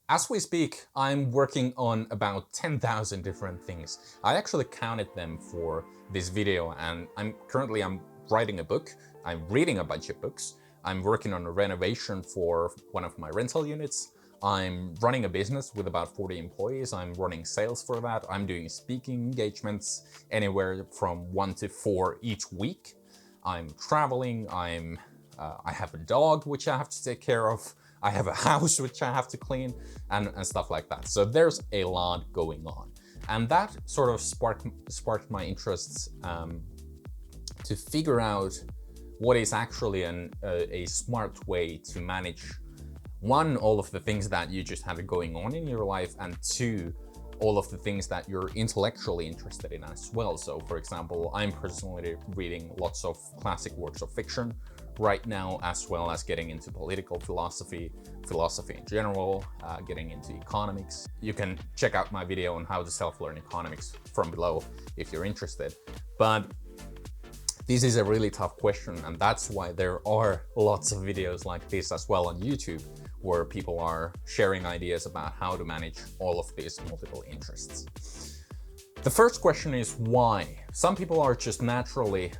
As we speak, I'm working on about 10,000 different things. I actually counted them for this video, and I'm writing a book. I'm reading a bunch of books. I'm working on a renovation for one of my rental units. I'm running a business with about 40 employees. I'm running sales for that. I'm doing speaking engagements anywhere from 1 to 4 each week. I'm traveling. I have a dog which I have to take care of. I have a house which I have to clean, and stuff like that. So there's a lot going on. And that sort of sparked my interests to figure out what is actually a smart way to manage, one, all of the things that you just have going on in your life, and two, all of the things that you're intellectually interested in as well. So for example, I'm personally reading lots of classic works of fiction right now, as well as getting into political philosophy, philosophy in general, getting into economics. You can check out my video on how to self-learn economics from below if you're interested. But this is a really tough question, and that's why there are lots of videos like this as well on YouTube, where people are sharing ideas about how to manage all of these multiple interests. The first question is why? Some people are just naturally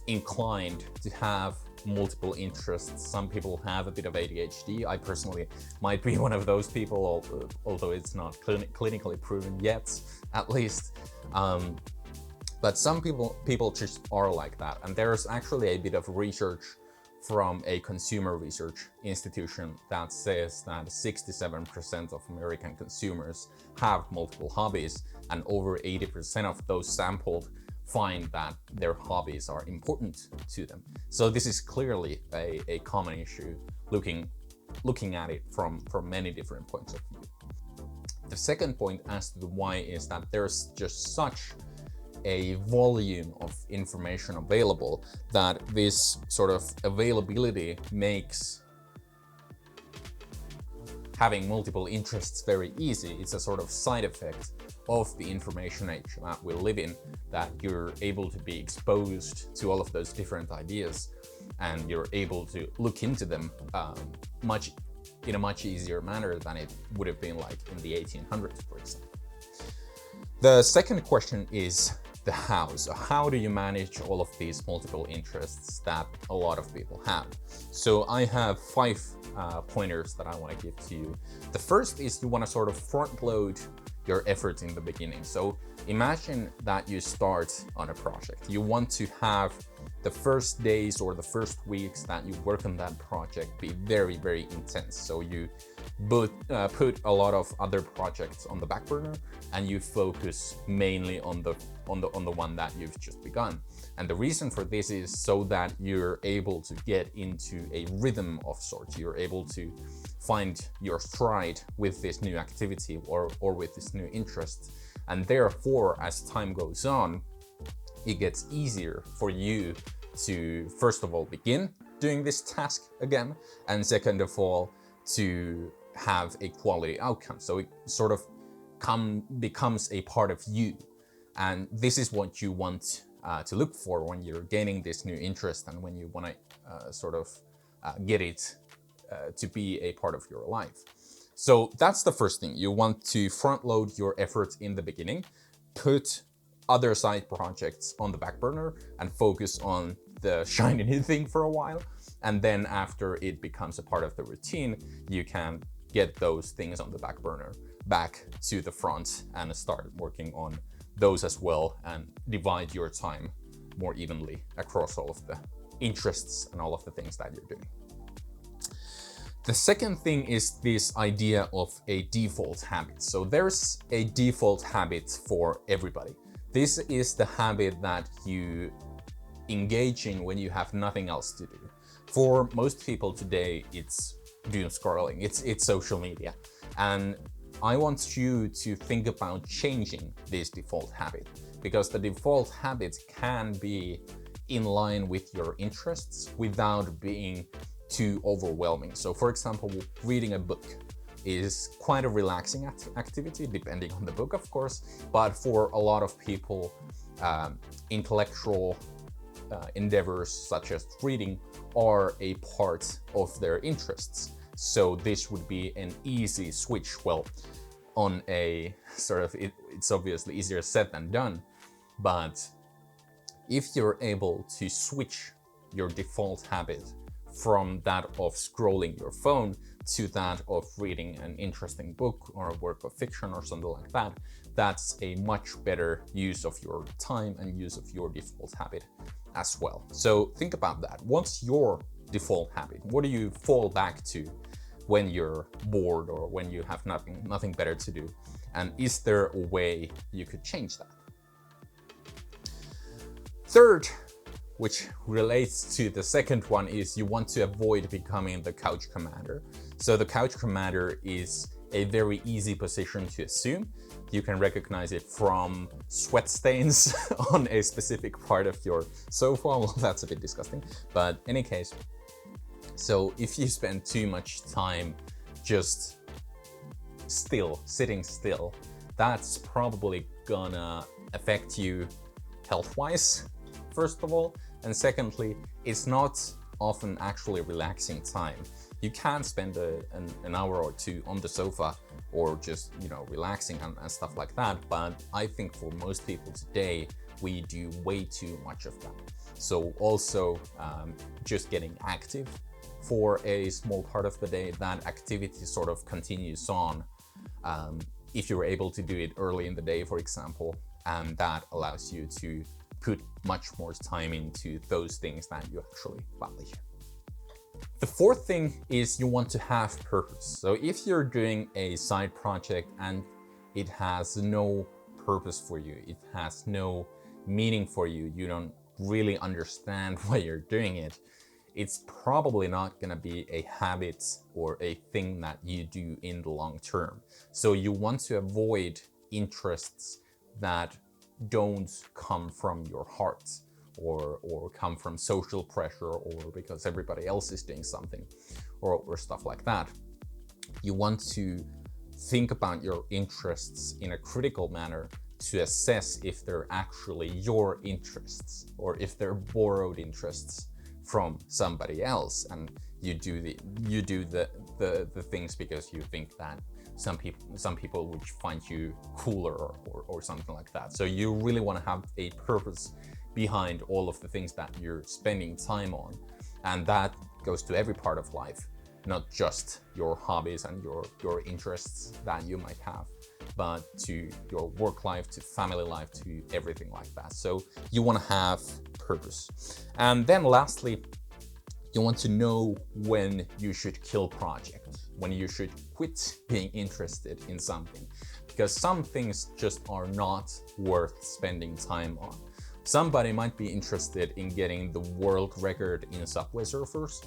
inclined to have multiple interests. Some people have a bit of ADHD. I personally might be one of those people, although it's not clinically proven yet, at least. But some people just are like that. And there's actually a bit of research from a consumer research institution that says that 67% of American consumers have multiple hobbies, and over 80% of those sampled find that their hobbies are important to them. So this is clearly a common issue, looking at it from many different points of view. The second point as to the why is that there's just such a volume of information available that this sort of availability makes having multiple interests very easy. It's a sort of side effect of the information age that we live in, that you're able to be exposed to all of those different ideas, and you're able to look into them in a much easier manner than it would have been like in the 1800s, for example. The second question is the how. So how do you manage all of these multiple interests that a lot of people have? So I have 5 pointers that I want to give to you. The first is you want to sort of front load your efforts in the beginning. So imagine that you start on a project. You want to have the first days or the first weeks that you work on that project be very, very intense. So you put a lot of other projects on the back burner, and you focus mainly on the one that you've just begun. And the reason for this is so that you're able to get into a rhythm of sorts. You're able to find your stride with this new activity or with this new interest. And therefore, as time goes on, it gets easier for you to, first of all, begin doing this task again, and second of all, to have a quality outcome. So it sort of becomes a part of you. And this is what you want to look for when you're gaining this new interest, and when you want to get it to be a part of your life. So that's the first thing. You want to front load your efforts in the beginning, put other side projects on the back burner, and focus on the shiny new thing for a while. And then after it becomes a part of the routine, you can get those things on the back burner back to the front and start working on those as well, and divide your time more evenly across all of the interests and all of the things that you're doing. The second thing is this idea of a default habit. So there's a default habit for everybody. This is the habit that you engage in when you have nothing else to do. For most people today, it's doom scrolling, it's social media. And I want you to think about changing this default habit, because the default habit can be in line with your interests without being too overwhelming. So for example, reading a book is quite a relaxing activity, depending on the book, of course. But for a lot of people, intellectual endeavors such as reading are a part of their interests. So this would be an easy switch. Well, on a sort of, it's obviously easier said than done, but if you're able to switch your default habit from that of scrolling your phone to that of reading an interesting book or a work of fiction or something like that, that's a much better use of your time and use of your default habit as well. So think about that. What's your default habit? What do you fall back to when you're bored or when you have nothing better to do? And is there a way you could change that? Third, which relates to the second one, is you want to avoid becoming the couch commander. So the couch commander is a very easy position to assume. You can recognize it from sweat stains on a specific part of your sofa. Well, that's a bit disgusting, but in any case, so if you spend too much time just sitting still, that's probably gonna affect you health-wise, first of all. And secondly, it's not often actually relaxing time. You can spend an hour or two on the sofa or just, relaxing and stuff like that. But I think for most people today, we do way too much of that. So also just getting active for a small part of the day, that activity sort of continues on. If you're able to do it early in the day, for example, and that allows you to put much more time into those things that you actually value. The fourth thing is you want to have purpose. So if you're doing a side project and it has no purpose for you, it has no meaning for you, you don't really understand why you're doing it, it's probably not going to be a habit or a thing that you do in the long term. So you want to avoid interests that don't come from your heart or come from social pressure or because everybody else is doing something or stuff like that. You want to think about your interests in a critical manner to assess if they're actually your interests or if they're borrowed interests from somebody else, and you do the things because you think that some people would find you cooler or something like that. So you really want to have a purpose behind all of the things that you're spending time on, and that goes to every part of life, not just your hobbies and your interests that you might have, but to your work life, to family life, to everything like that. So you want to have purpose. And then lastly, you want to know when you should kill projects, when you should quit being interested in something, because some things just are not worth spending time on. Somebody might be interested in getting the world record in Subway Surfers,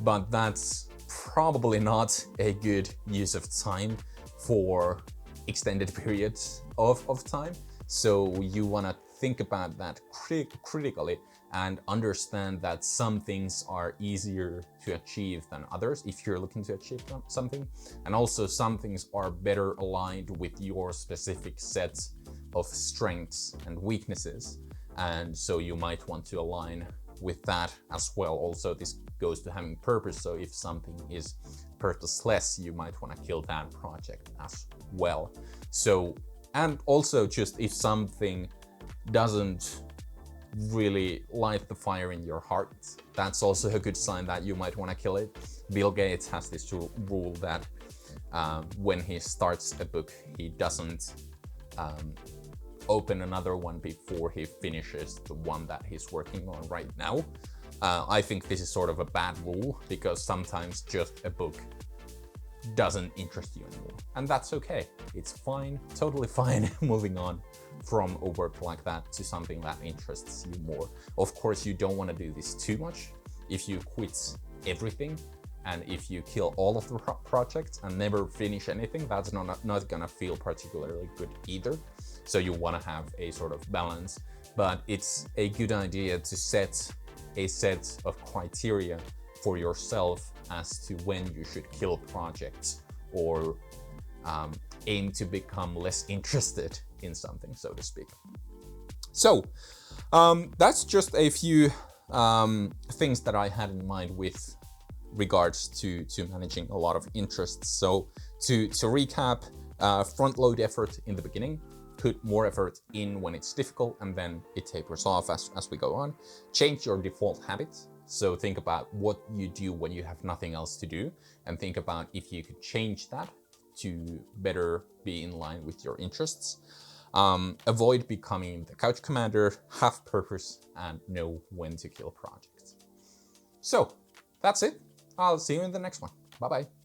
but that's probably not a good use of time for extended periods of time. So you want to think about that critically and understand that some things are easier to achieve than others if you're looking to achieve something. And also some things are better aligned with your specific set of strengths and weaknesses. And so you might want to align with that as well. Also, this goes to having purpose. So if something is purposeless, you might want to kill that project as well. So, and also just if something doesn't really light the fire in your heart, that's also a good sign that you might want to kill it. Bill Gates has this rule that when he starts a book, he doesn't open another one before he finishes the one that he's working on right now. I think this is sort of a bad rule because sometimes just a book doesn't interest you anymore, and that's okay. It's fine, totally fine moving on from a work like that to something that interests you more. Of course, you don't want to do this too much. If you quit everything and if you kill all of the projects and never finish anything, that's not gonna feel particularly good either. So you want to have a sort of balance, but it's a good idea to set a set of criteria for yourself as to when you should kill projects or aim to become less interested in something, so to speak. So that's just a few things that I had in mind with regards to managing a lot of interests. So to recap, front load effort in the beginning, put more effort in when it's difficult, and then it tapers off as we go on. Change your default habits. So think about what you do when you have nothing else to do, and think about if you could change that to better be in line with your interests. Avoid becoming the couch commander, have purpose, and know when to kill projects. So that's it. I'll see you in the next one. Bye-bye.